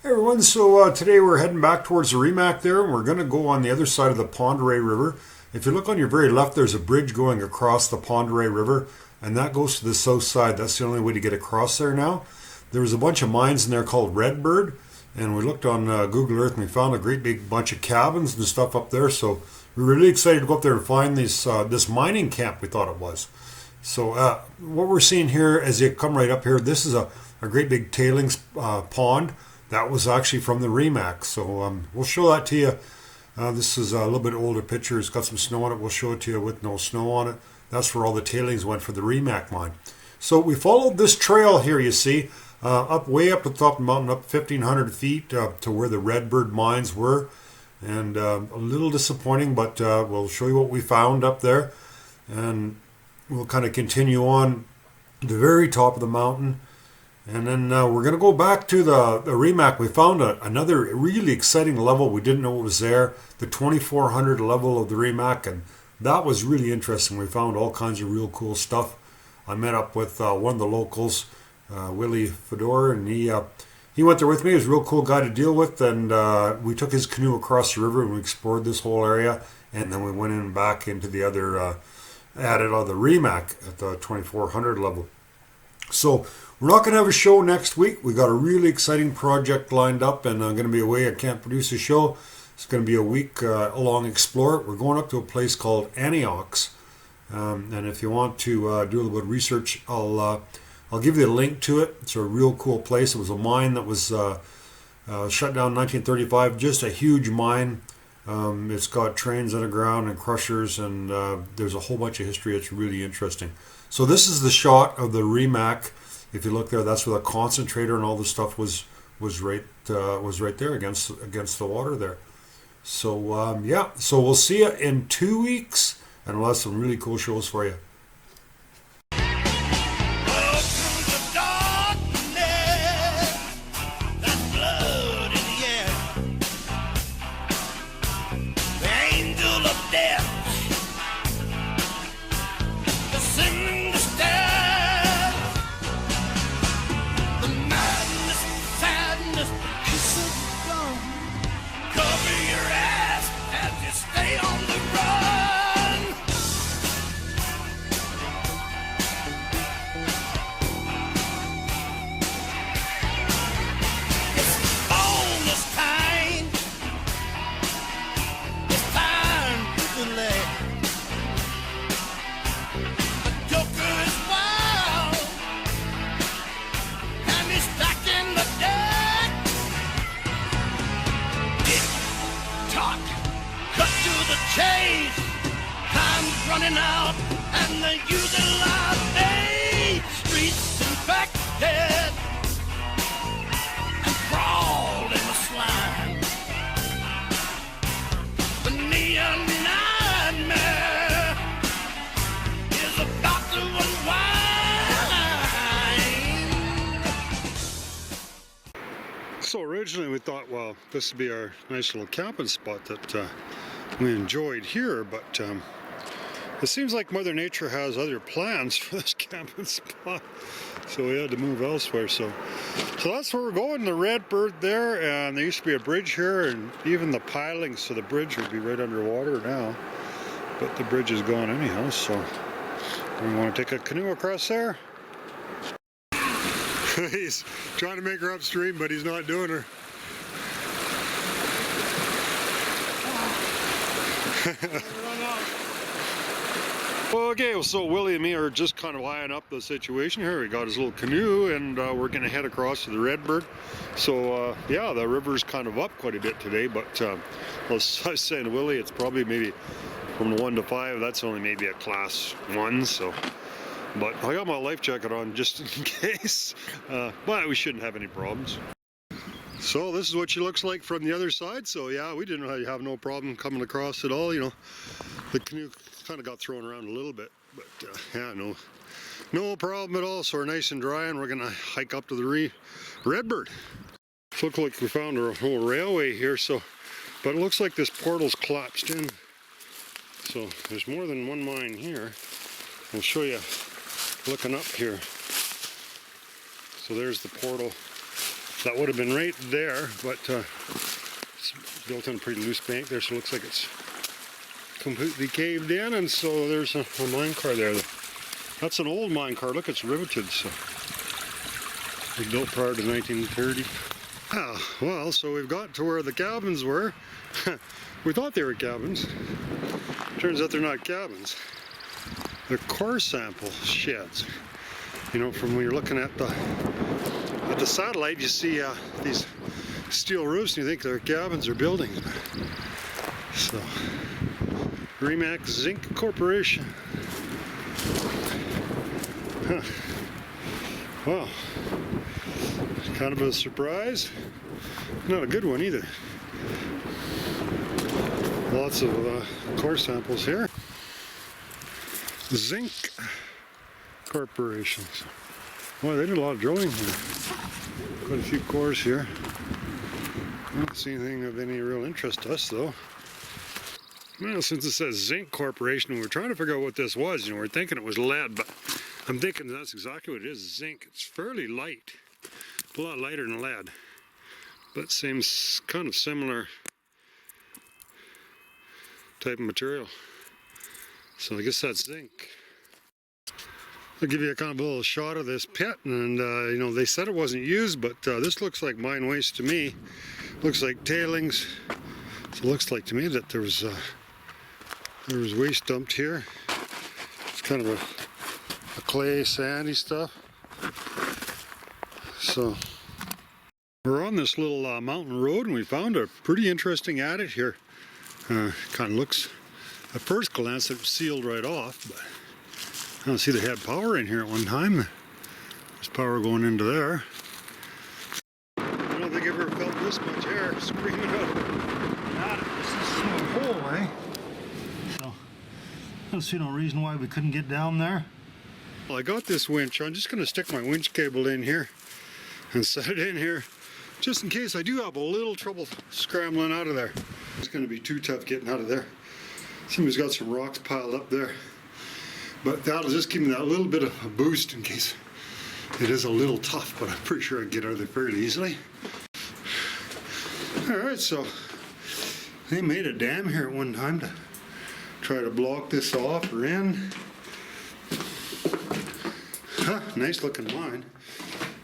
Hey everyone, so today we're heading back towards the Remac there, and we're going to go on the other side of the Pend D Oreille River. If you look on your very left, there's a bridge going across the Pend D Oreille River, and that goes to the south side. That's the only way to get across there now. There was a bunch of mines in there called Redbird, and we looked on Google Earth and we found a great big bunch of cabins and stuff up there, so we were really excited to go up there and find this mining camp, we thought it was. So what we're seeing here as you come right up here, this is a great big tailings pond. That was actually from the Remac, so we'll show that to you. This is a little bit older picture. It's got some snow on it. We'll show it to you with no snow on it. That's where all the tailings went for the Remac mine. So we followed this trail here, you see, way up the top of the mountain, up 1,500 feet to where the Redbird mines were. And a little disappointing, but we'll show you what we found up there. And we'll kind of continue on the very top of the mountain. And then we're going to go back to the Remac. We found another really exciting level. We didn't know it was there, the 2,400 level of the Remac, and that was really interesting. We found all kinds of real cool stuff. I met up with one of the locals, Willy and he went there with me. He was a real cool guy to deal with, and we took his canoe across the river and we explored this whole area, and then we went in back into the other adit of the Remac at the 2,400 level. So we're not going to have a show next week. We got a really exciting project lined up, and I'm going to be away. I can't produce a show. It's going to be a week long explore. We're going up to a place called Antioch, and if you want to do a little bit of research, I'll give you a link to it. It's a real cool place. It was a mine that was shut down in 1935. Just a huge mine. It's got trains underground and crushers, and there's a whole bunch of history. It's really interesting. So this is the shot of the Remac. If you look there, that's where the concentrator and all the stuff was right there against the water there. So yeah, so we'll see you in 2 weeks, and we'll have some really cool shows for you. Time's running out, and they use a lot of streets infected and crawled in the slime. The neon nightmare is about to unwind. So originally we thought, well, this would be our nice little camping spot that we enjoyed here, but it seems like Mother Nature has other plans for this camping spot, so we had to move elsewhere. So that's where we're going, the Redbird there, and there used to be a bridge here, and even the pilings to the bridge would be right underwater now, but the bridge is gone anyhow, so we want to take a canoe across there. He's trying to make her upstream, but he's not doing her. Okay, so Willie and me are just kind of eyeing up the situation here. We got his little canoe, and we're going to head across to the Redbird. So yeah, the river's kind of up quite a bit today, but I was saying to Willie, it's probably maybe from 1 to 5. That's only maybe a class 1, so. But I got my life jacket on just in case, but we shouldn't have any problems. So this is what she looks like from the other side. So yeah, we didn't really have no problem coming across at all. You know, the canoe kind of got thrown around a little bit, but yeah, no problem at all. So we're nice and dry, and we're gonna hike up to the Redbird. Looks like we found a whole railway here. So, but it looks like this portal's collapsed in. So there's more than one mine here. I'll show you looking up here. So there's the portal That would have been right there, but it's built on a pretty loose bank there, so it looks like it's completely caved in, and so there's a mine car there. That's an old mine car. Look, it's riveted, so it was built prior to 1930. Ah, well, so we've got to where the cabins were. We thought they were cabins. Turns out they're not cabins. They're core sample sheds. You know, from when you're looking at the satellite, you see these steel roofs, and you think they're cabins or buildings. So, Remac Zinc Corporation. Huh. Wow. Kind of a surprise. Not a good one either. Lots of core samples here. Zinc Corporation. Well, they did a lot of drilling here. Quite a few cores here. I don't see anything of any real interest to us, though. Well, since it says Zinc Corporation, we're trying to figure out what this was. You know, we're thinking it was lead, but I'm thinking that's exactly what it is, zinc. It's fairly light, a lot lighter than lead, but seems kind of similar type of material. So I guess that's zinc. I'll give you a kind of a little shot of this pit, and you know, they said it wasn't used, but this looks like mine waste to me. Looks like tailings. So it looks like to me that there was waste dumped here. It's kind of a clay, sandy stuff. So we're on this little mountain road, and we found a pretty interesting adit here. Kind of looks, at first glance, it was sealed right off, but I don't see they had power in here at one time. There's power going into there. I don't think I've ever felt this much air screaming out. This is a hole, eh? So I don't see no reason why we couldn't get down there. Well, I got this winch. I'm just going to stick my winch cable in here and set it in here just in case I do have a little trouble scrambling out of there. It's going to be too tough getting out of there. Somebody's got some rocks piled up there. But that'll just give me that little bit of a boost in case it is a little tough, but I'm pretty sure I can get out of there fairly easily. Alright, so they made a dam here at one time to try to block this off or in. Huh, nice looking mine.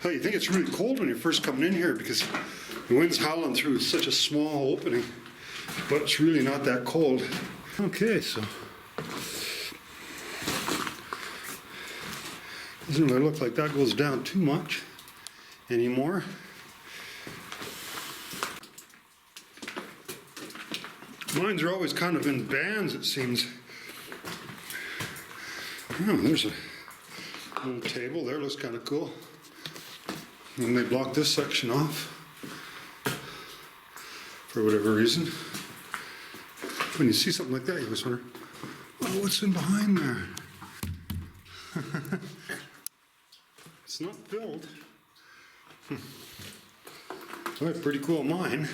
Oh, you think it's really cold when you're first coming in here because the wind's howling through such a small opening, but it's really not that cold. Okay, so doesn't really look like that goes down too much anymore. Mines are always kind of in bands, it seems. Oh, there's a little table there, looks kind of cool. And they blocked this section off for whatever reason. When you see something like that, you always wonder, oh, what's in behind there? It's not filled. Well, pretty cool mine.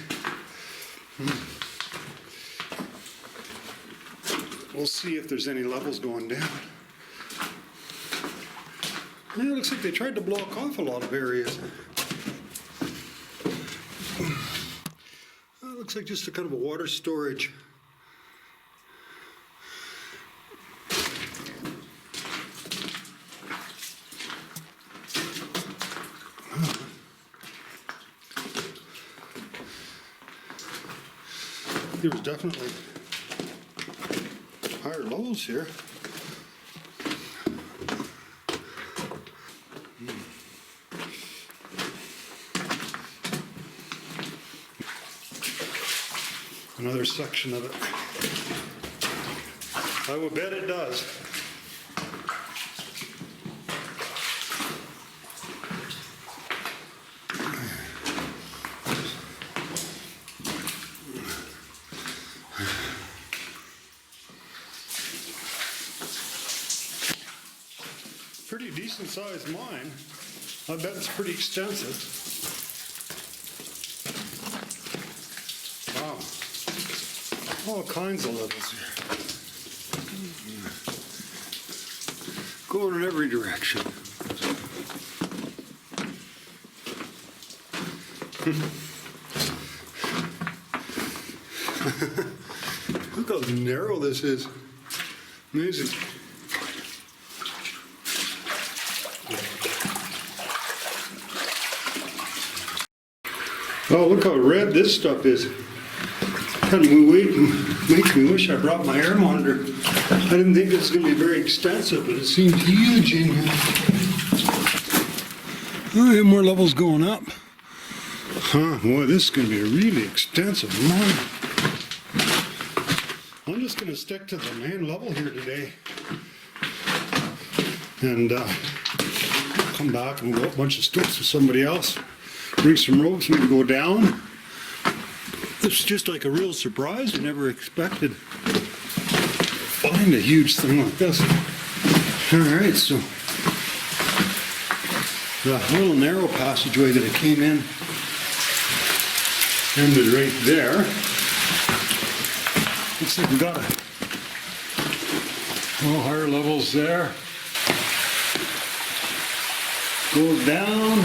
We'll see if there's any levels going down. Yeah, it looks like they tried to block off a lot of areas. It looks like just a kind of a water storage. There was definitely higher levels here. Another section of it. I will bet it does. Pretty decent sized mine. I bet it's pretty extensive. Wow. All kinds of levels here. Going in every direction. Look how narrow this is. Amazing. Oh, look how red this stuff is. Kind of makes me wish I brought my air monitor. I didn't think it was going to be very extensive, but it seems huge in here. Oh, I have more levels going up. Huh, boy, this is going to be a really extensive mine. I'm just going to stick to the main level here today. And come back and go up a bunch of sticks with somebody else. Bring some ropes, maybe go down. It's just like a real surprise. I never expected to find a huge thing like this. Alright, so the little narrow passageway that I came in ended right there. Looks like we got a little higher levels there. Goes down.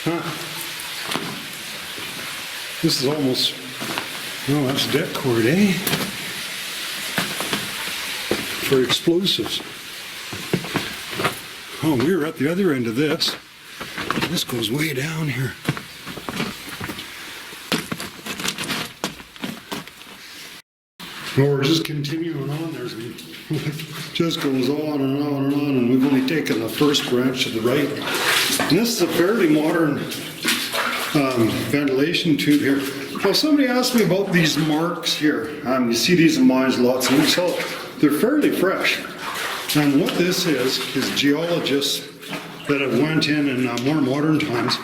Huh. This is almost, no, that's deck cord, eh? For explosives. Oh, we were at the other end of this. This goes way down here. Well, we're just continuing on. There's just goes on and on and on, and we've only taken the first branch to the right. And this is a fairly modern ventilation tube here. Well, somebody asked me about these marks here. You see these in mines lots, and so they're fairly fresh. And what this is geologists that have went in more modern times.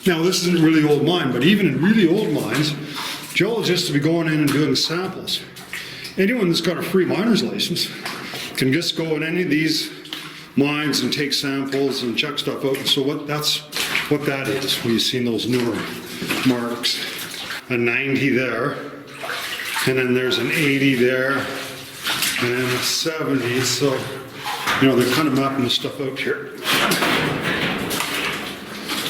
Now, this isn't really old mine, but even in really old mines, geologists will be going in and doing samples. Anyone that's got a free miner's license can just go in any of these mines and take samples and check stuff out. And so that's what that is. We've seen those newer marks. A 90 there, and then there's an 80 there, and then a 70. So, you know, they're kind of mapping this stuff out here.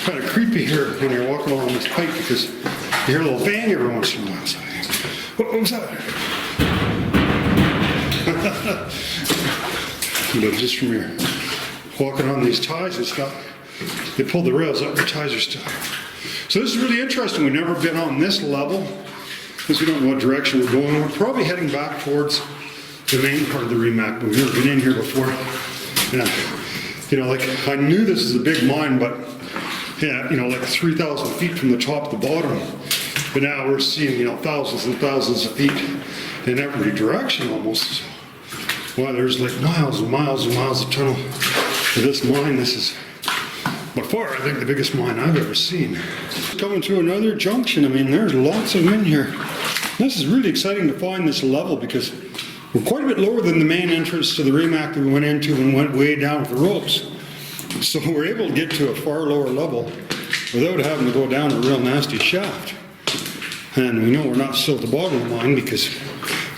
Kind of creepy here when you're walking along this pipe because you hear a little bang every once in a while. So, what was that? But just from here, walking on these ties and stuff, they pull the rails up, the ties are stuck. So this is really interesting. We've never been on this level because we don't know what direction we're going. We're probably heading back towards the main part of the Remac, but we've never been in here before. Yeah, you know, like I knew this is a big mine, but yeah, you know, like 3,000 feet from the top to the bottom. But now we're seeing, you know, thousands and thousands of feet in every direction almost. Wow, there's like miles and miles and miles of tunnel to this mine. This is by far, I think, the biggest mine I've ever seen. Coming through another junction, I mean, there's lots of them in here. This is really exciting to find this level because we're quite a bit lower than the main entrance to the Remac that we went into and went way down with the ropes. So we're able to get to a far lower level without having to go down a real nasty shaft. And we know we're not still at the bottom of the mine because,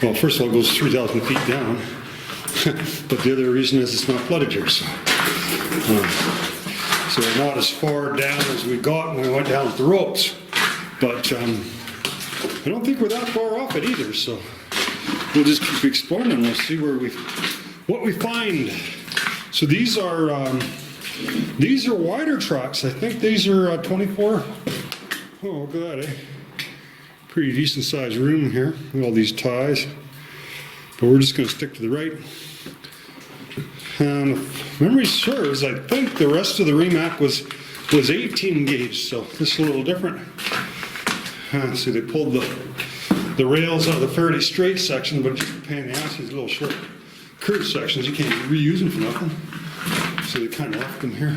well, first of all, it goes 3,000 feet down. But the other reason is it's not flooded here. So we're not as far down as we got when we went down with the ropes. But I don't think we're that far off it either. So we'll just keep exploring and we'll see what we find. So these are wider tracks. I think these are 24. Oh, look at that, eh? Pretty decent sized room here with all these ties. But we're just going to stick to the right. And if memory serves, I think the rest of the Remac was 18 gauge, so this is a little different. See, they pulled the rails out of the fairly straight section, but just a pain in the ass, these little short curved sections, you can't reuse them for nothing. So they kind of left them here.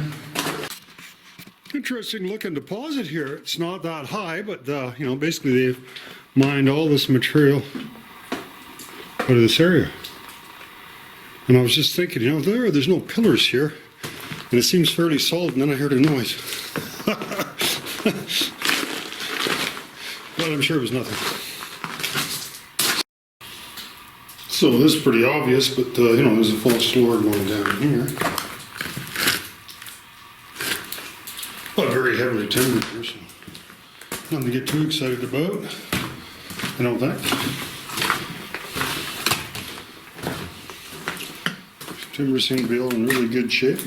Interesting looking deposit here. It's not that high, but you know, basically they've mined all this material out of this area. And I was just thinking, you know, there's no pillars here, and it seems fairly solid, and then I heard a noise. But I'm sure it was nothing. So this is pretty obvious, but you know, there's a false floor going down here. Not very heavily timbered here, so nothing to get too excited about, I don't think. Timber seems to be all in really good shape.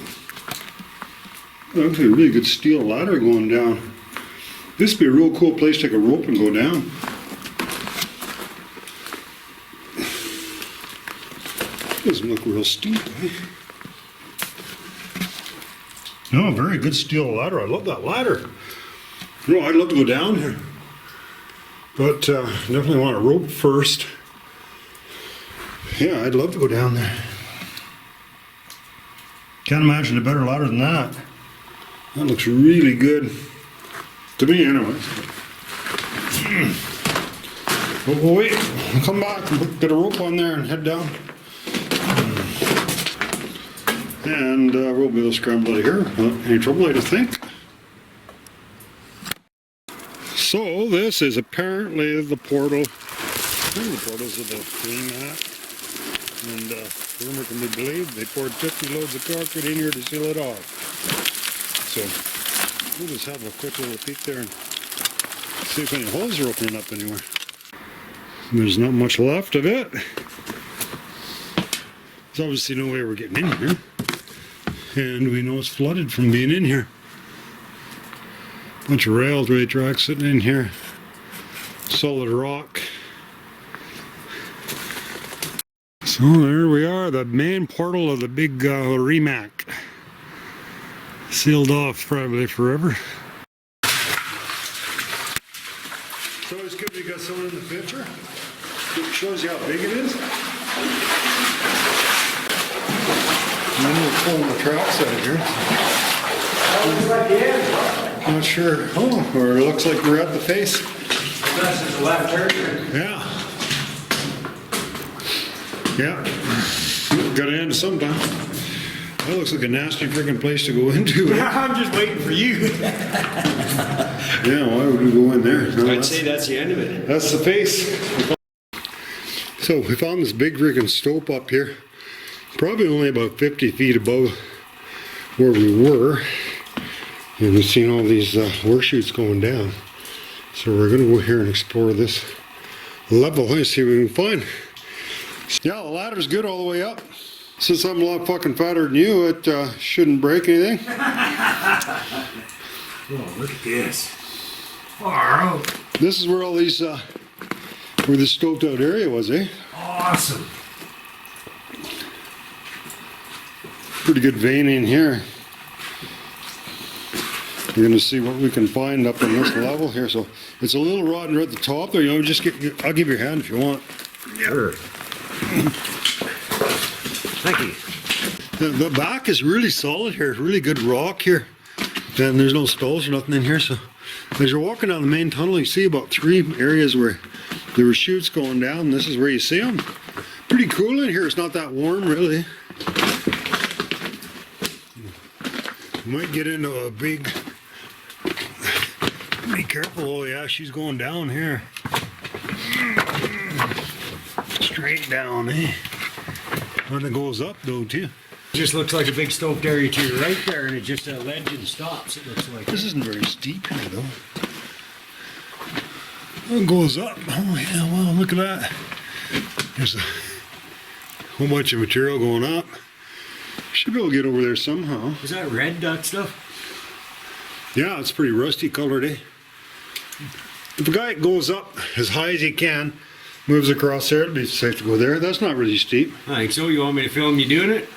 Actually, a really good steel ladder going down. This would be a real cool place to take a rope and go down. Doesn't look real steep, eh? No, very good steel ladder. I love that ladder. No, I'd love to go down here. But definitely want a rope first. Yeah, I'd love to go down there. Can't imagine a better ladder than that. That looks really good. To me, anyways. We'll wait. We'll come back and get a rope on there and head down. And we'll be able to scramble out of here without any trouble, I think. So this is apparently the portal. One of the portals of the Remac. And rumor can be believed, they poured 50 loads of concrete in here to seal it off. So we'll just have a quick little peek there and see if any holes are opening up anywhere. There's not much left of it. There's obviously no way we're getting in here. And we know it's flooded from being in here. Bunch of railway tracks sitting in here. Solid rock. So there we are, the main portal of the big Remac. Sealed off probably forever. It's always good we got someone in the picture. It shows you how big it is. And then we're pulling the tracks out of here. Not sure. Oh, or it looks like we're at the face. That's just a left turn. Yeah. Yeah. Got to end sometime. That looks like a nasty freaking place to go into. I'm just waiting for you. Yeah, why would we go in there? No, I'd say that's the end of it. That's the face. So we found this big freaking stope up here. Probably only about 50 feet above where we were. And we've seen all these horseshoes going down. So we're going to go here and explore this level and see what we can find. Yeah, the ladder's good all the way up. Since I'm a lot fucking fatter than you, it shouldn't break anything. Oh, look at this. Far out. This is where all these, where this stoked out area was, eh? Awesome. Pretty good vein in here. We're going to see what we can find up in this level here. So it's a little rotten right at the top there. You know, just get. I'll give you a hand if you want. Sure. Thank you. The back is really solid here. Really good rock here. And there's no stalls or nothing in here. So as you're walking down the main tunnel, you see about 3 areas where there were chutes going down. This is where you see them. Pretty cool in here. It's not that warm, really. Might get into a big. Be careful. Oh yeah, she's going down here. Straight down, eh? When it goes up though too. Just looks like a big stoked area to your right there, and it just a ledge and stops. It looks like. This isn't very steep here though. It goes up. Oh yeah, well look at that. There's a whole bunch of material going up. Should be able to get over there somehow. Is that red, that stuff? Yeah, it's pretty rusty colored, eh? If a guy goes up as high as he can, moves across there, it'll be safe to go there. That's not really steep. I think so. You want me to film you doing it?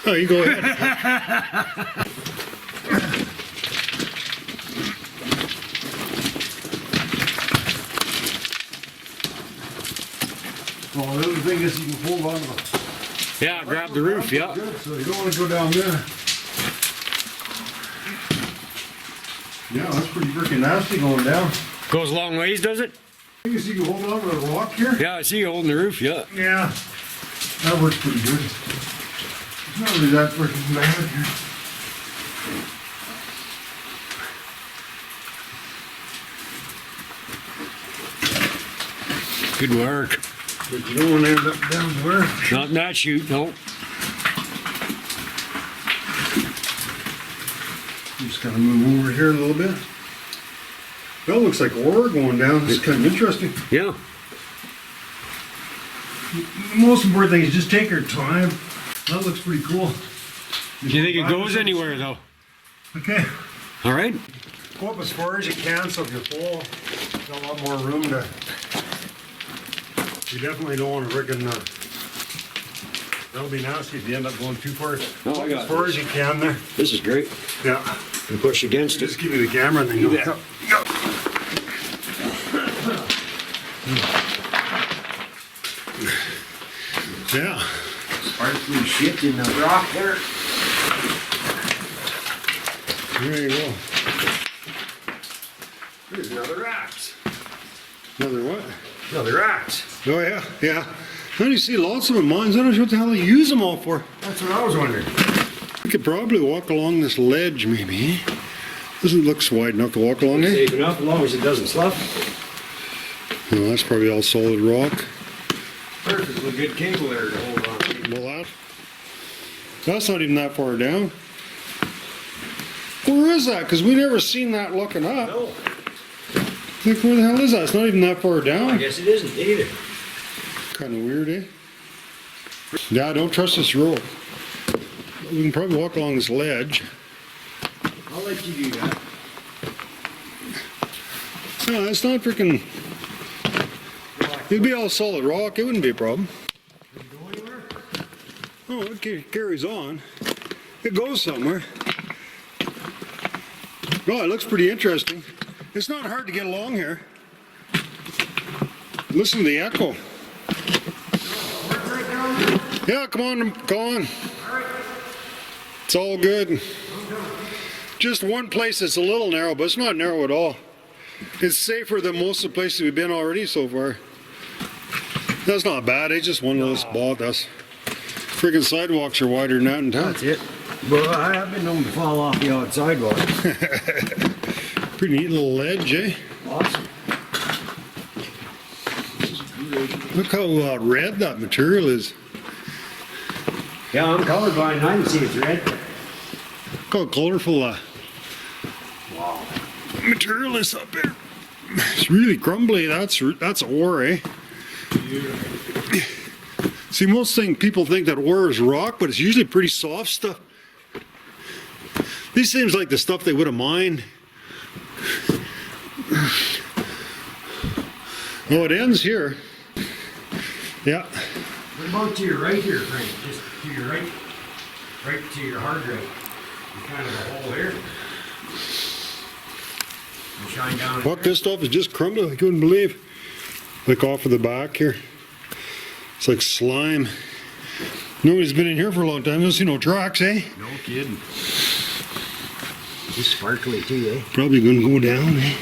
Oh, you go ahead. Well, the other thing is you can hold on to the... Yeah, grab the roof, yeah. Good, so you don't want to go down there. Yeah, that's pretty freaking nasty going down. Goes a long ways, does it? You see you hold on to the rock here? Yeah, I see you holding the roof, yeah. Yeah. That works pretty good. It's not really that freaking bad here. Good work. But you don't want to end up down there. Not in that chute, no. Just Just gonna move over here a little bit. That looks like ore going down. It's kind of interesting. Yeah. The most important thing is just take your time. That looks pretty cool. Do you think it goes anywhere though? Okay. All right. Go up as far as you can so if you fall, got a lot more room to. You definitely don't want to rigging. That'll be nasty if you end up going too far. No, Go I up got as far this. as you can there. This is great. Yeah. And push against it. Just give me the camera and then go. Yeah. Go. Yeah. Sparkly shit in the rock there. There you go. There's another axe. Another what? Another axe. Oh yeah, yeah. Now you see lots of them mines. I don't know what the hell they use them all for. That's what I was wondering. We could probably walk along this ledge, maybe. Doesn't look wide enough to walk along it. Safe enough as long as it doesn't slough. No, that's probably all solid rock. Perfectly good cable there to hold on to. Well, that's not even that far down. Where is that? Because we never seen that looking up. No, Like, where the hell is that? It's not even that far I down. guess it isn't either. Kind of weird, eh? Yeah, don't trust this rope. We can probably walk along this ledge. I'll let you do that. No, it's not freaking. It'd be all solid rock. It wouldn't be a problem. Oh, it carries on. It goes somewhere. Oh, it looks pretty interesting. It's not hard to get along here. Listen to the echo. Yeah, come on, go on. It's all good. Just one place that's a little narrow, but it's not narrow at all. It's safer than most of the places we've been already so far. That's not bad. It's just one little spot. That's freaking sidewalks are wider than that in town. That's it. Well, I have been known to fall off the odd sidewalk. Pretty neat little ledge, eh? Awesome. Look how red that material is. Yeah, I'm colorblind and I can see it's red. Look how colorful material is up there. It's really crumbly. That's ore, eh? See, most people think that ore is rock, but it's usually pretty soft stuff. These seems like the stuff they would have mined. Oh, it ends here. Yeah. What about to your right here, Frank? Just to your right? Right to your hard right. There's kind of a hole here. And shine down. Fuck, this stuff is just crumbling. I couldn't believe. Like off of the back here. It's like slime. Nobody's been in here for a long time. Don't see no tracks, eh? No kidding. Just sparkly too, eh? Probably gonna go down, eh?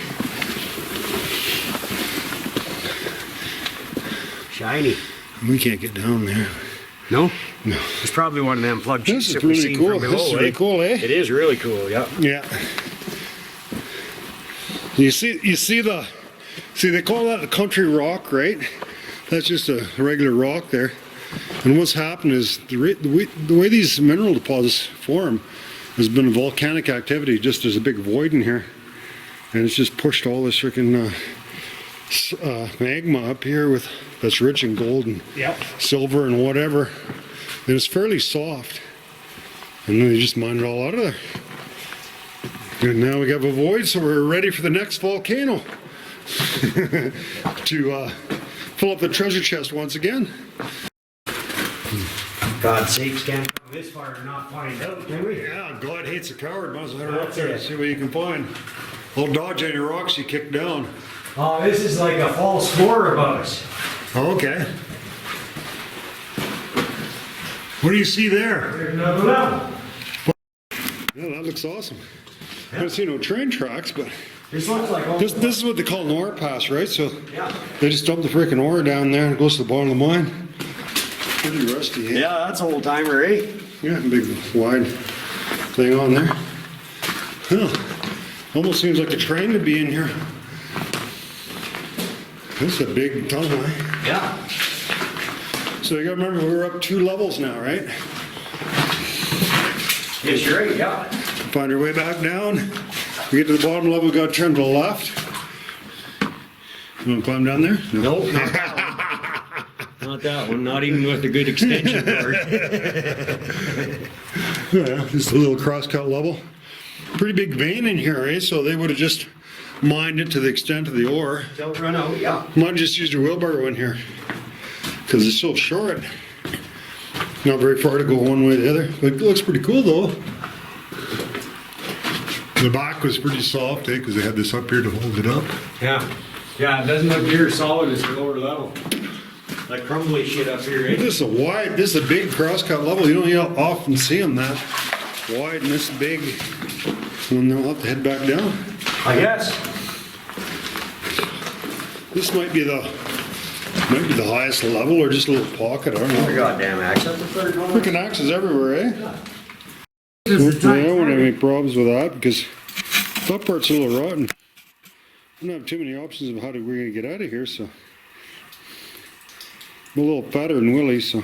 Shiny. We can't get down there. No? No. It's probably one of them plug This sheets is that we've really seen cool. from below, This is really cool, eh? It is really cool, yeah. Yeah. You see they call that a country rock, right? That's just a regular rock there. And what's happened is the way these mineral deposits form has been volcanic activity. Just there's a big void in here, and it's just pushed all this freaking magma up here that's rich in gold and silver and whatever. And it's fairly soft, and then they just mine it all out of there. And now we have a void, so we're ready for the next volcano to fill up the treasure chest once again. God's sakes, can't come this far and not find out, can we? Yeah, God hates a coward. Might as well head up there and see what you can find. I'll dodge any rocks you kick down. Oh, this is like a false score about us. Oh, okay. What do you see there? There's another level. Yeah, that looks awesome. I don't see no train tracks, but This looks like this is what they call an ore pass, right? So Yeah. they just dump the freaking ore down there and it goes to the bottom of the mine. Pretty rusty, eh? Yeah, that's old timer, eh? Yeah, big wide thing on there. Huh. Almost seems like a train to be in here. This is a big tunnel, eh? Yeah. So you gotta remember we're up 2 levels now, right? Yes, you're right, yeah. Find our way back down. We get to the bottom level, we got to turn to the left. You want to climb down there? Nope, not that one. Not that one, not even with a good extension cord. Yeah, just a little crosscut level. Pretty big vein in here, eh? So they would have just mined it to the extent of the ore. Don't run out, yeah. Might have just used a wheelbarrow in here because it's so short. Not very far to go one way or the other. But it looks pretty cool though. The back was pretty soft, eh? Because they had this up here to hold it up. Yeah. Yeah, it doesn't look near as solid as the lower level. That crumbly shit up here, eh? This is a big crosscut level. You don't often see them that wide and this big. And they'll have to head back down. I guess. This might be the highest level or just a little pocket. I don't know. Goddamn axe. That's the third one. Freaking axes everywhere, eh? This is I don't want to have any problems with that because that part's a little rotten. I don't have too many options of how we're going to get out of here, so. I'm a little fatter than Willie, so.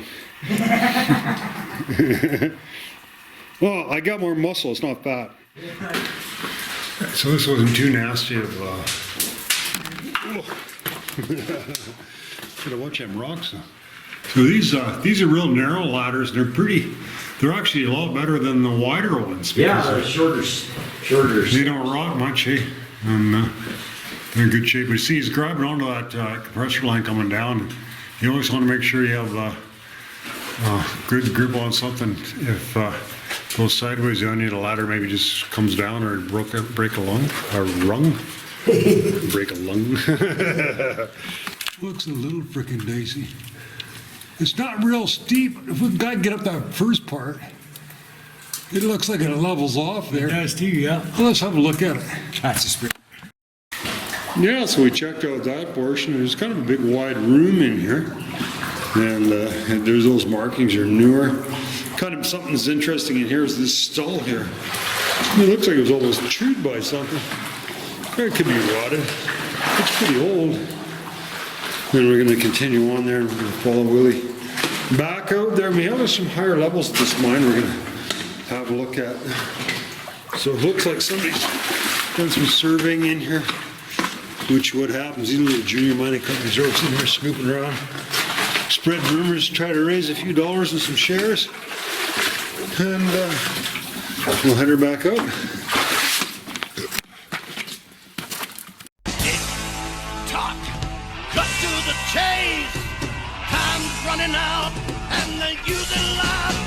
Well, I got more muscle, it's not fat. So this wasn't too nasty of, Got a bunch of them rocks. So these are real narrow ladders. They're actually a lot better than the wider ones. Yeah, they're shorter. They don't rot much, eh? And they're in good shape. But see, he's grabbing onto that compressor line coming down. You always want to make sure you have good grip on something. If it goes sideways, you don't need a ladder. Maybe just comes down or break a lung or rung. Break a lung. Looks a little freaking dicey. It's not real steep. If we got to get up that first part, it looks like it levels off there. It does too, yeah. Well, let's have a look at it. That's a spirit. Yeah, so we checked out that portion. There's kind of a big wide room in here. And there's those markings are newer. Kind of something that's interesting in here is this stall here. It looks like it was almost chewed by something. Or it could be rotted. It's pretty old. Then we're going to continue on there and we're going to follow Willie back out there. We have some higher levels at this mine we're going to have a look at. So it looks like somebody's done some surveying in here, which what happens, these little junior mining companies are in there snooping around, spread rumors, try to raise a few dollars and some shares, and we'll head her back out. Talk, cut to the chase. Time's running out, and they're using life.